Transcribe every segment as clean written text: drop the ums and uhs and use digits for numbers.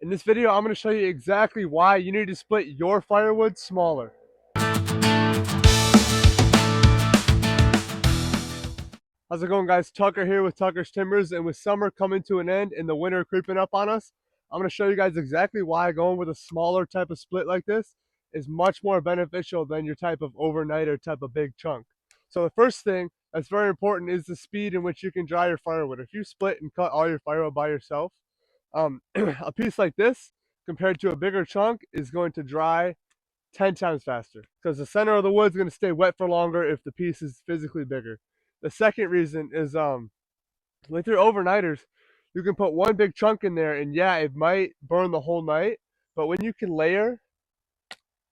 In this video, I'm going to show you exactly why you need to split your firewood smaller. How's it going, guys? Tucker here with Tucker's Timbers, and with summer coming to an end and the winter creeping up on us, I'm going to show you guys exactly why going with a smaller type of split like this is much more beneficial than your type of overnighter type of big chunk. So the first thing that's very important is the speed in which you can dry your firewood. If you split and cut all your firewood by yourself, a piece like this compared to a bigger chunk is going to dry 10 times faster because the center of the wood is going to stay wet for longer if the piece is physically bigger. The second reason is with your overnighters, you can put one big chunk in there and yeah, it might burn the whole night, but when you can layer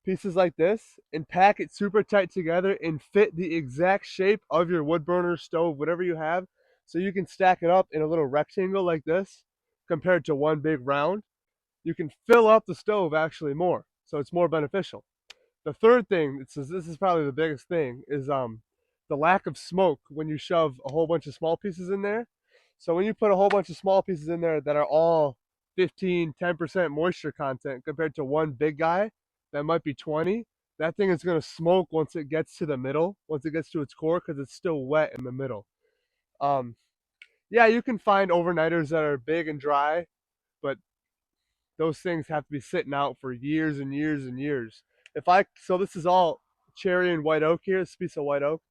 pieces like this and pack it super tight together and fit the exact shape of your wood burner, stove, whatever you have, so you can stack it up in a little rectangle like this compared to one big round, you can fill up the stove actually more, so it's more beneficial. The third thing, this is probably the biggest thing, is the lack of smoke when you shove a whole bunch of small pieces in there. So when you put a whole bunch of small pieces in there that are all 15, 10% moisture content compared to one big guy that might be 20, that thing is going to smoke once it gets to the middle, once it gets to its core, because it's still wet in the middle. Um, yeah, you can find overnighters that are big and dry, but those things have to be sitting out for years and years and years. So this is all cherry and white oak here, this piece of white oak.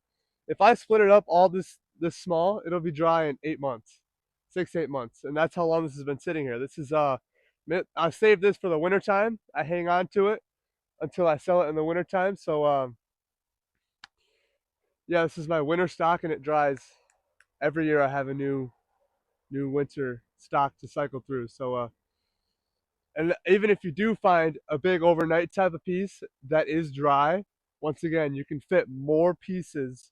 If I split it up all this small, it'll be dry in 8 months, 6 to 8 months, and that's how long this has been sitting here. This is I saved this for the winter time. I hang on to it until I sell it in the winter time. So yeah, this is my winter stock, and it dries every year. I have a new winter stock to cycle through. So and even if you do find a big overnight type of piece that is dry, once again, you can fit more pieces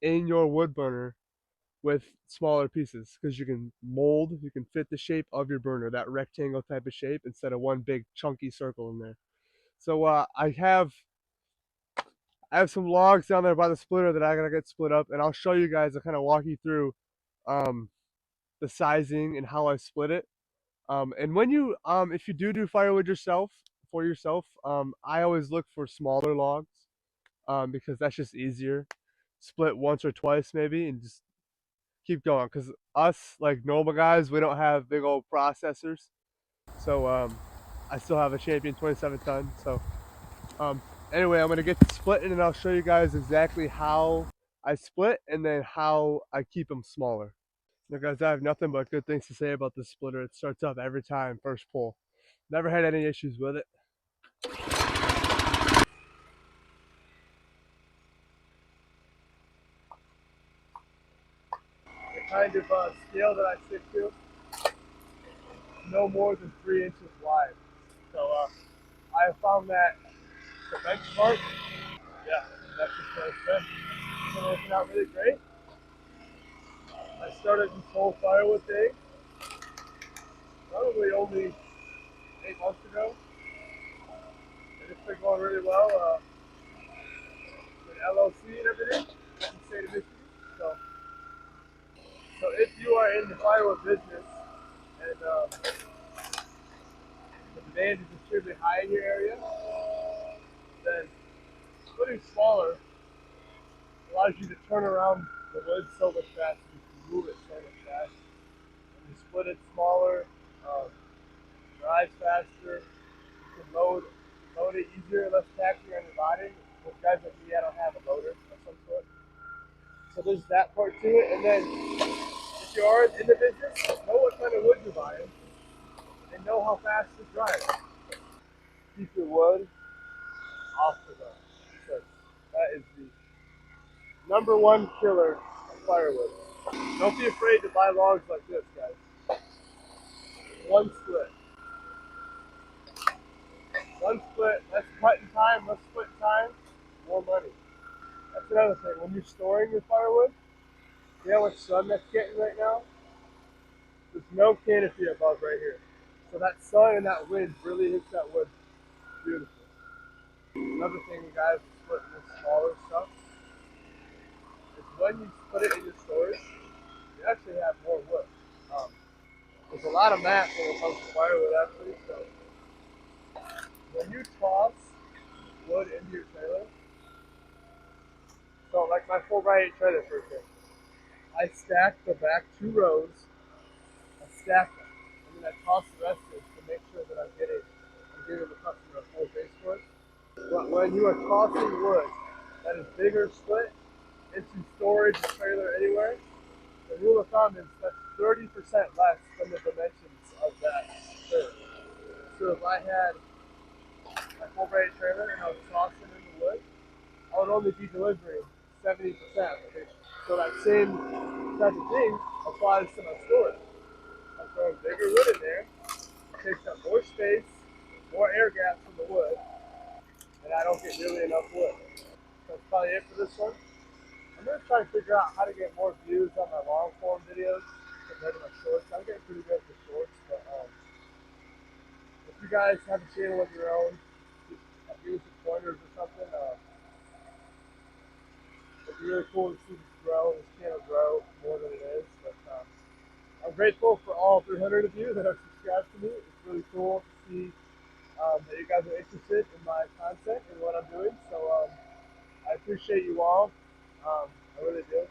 in your wood burner with smaller pieces because you can fit the shape of your burner, that rectangle type of shape, instead of one big chunky circle in there. So I have some logs down there by the splitter that I gotta get split up, and I'll show you guys. I'll kind of walk you through um, the sizing and how I split it. And when you if you do firewood yourself for yourself, I always look for smaller logs because that's just easier. Split once or twice maybe, and just keep going. Because us like normal guys, we don't have big old processors, so I still have a Champion 27 ton. So um, anyway, I'm gonna get to splitting, and I'll show you guys exactly how I split and then how I keep them smaller. Now, guys, I have nothing but good things to say about this splitter. It starts up every time, first pull. Never had any issues with it. The kind of scale that I stick to, no more than 3 inches wide. So I have found that the benchmark, yeah, that's just what it's been. It's been working out really great. I started this whole firewood thing probably only 8 months ago, and it's been going really well. With LLC and everything in the state of Michigan. So, so if you are in the firewood business and the demand is extremely high in your area, then splitting smaller allows you to turn around the wood so much faster. You can move it so much faster. When you split it smaller, um, dries faster. You can load it easier, less taxing on your body. With guys like me, I don't have a loader of some sort. So there's that part to it. And then if you are in the business, know what kind of wood you're buying and know how fast it dries. Keep your wood off the ground because that is the number one killer of firewood. Don't be afraid to buy logs like this, guys. One split. One split, less cutting time, less split time, more money. That's another thing. When you're storing your firewood, you know how much sun that's getting right now? There's no canopy above right here. So that sun and that wind really hits that wood beautifully. Another thing, guys, is splitting this smaller stuff is when you put it in your storage, you actually have more wood. Um, there's a lot of mass when it comes to firewood, actually. So when you toss wood into your trailer, so like my 4x8 trailer for example, I stack the back 2 rows, I stack them, and then I toss the rest in to make sure that I'm giving the customer a full base wood. But when you are tossing wood that is big or split into storage, trailer, anywhere, the rule of thumb is that's 30% less than the dimensions of that trailer. So if I had my 4x8 trailer and I was tossing in the wood, I would only be delivering 70%. So that same type of thing applies to my storage. I'm throwing bigger wood in there, it takes up more space, more air gaps from the wood, and I don't get nearly enough wood. So that's probably it for this one. I'm going to try and figure out how to get more views on my long form videos compared to my shorts. I'm getting pretty good with shorts, but if you guys have a channel of your own, just give me some pointers or something. It'd be really cool to see this channel grow more than it is. But I'm grateful for all 300 of you that have subscribed to me. It's really cool to see that you guys are interested in my content and what I'm doing. So I appreciate you all. I really do.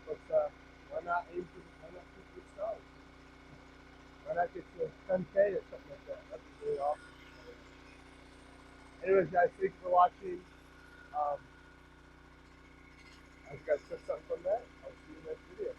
But why not shoot for the stars? Why not get to 10K or something like that? That'd be really awesome. Anyways, guys, thanks for watching. I hope you guys took something from that. I'll see you in the next video.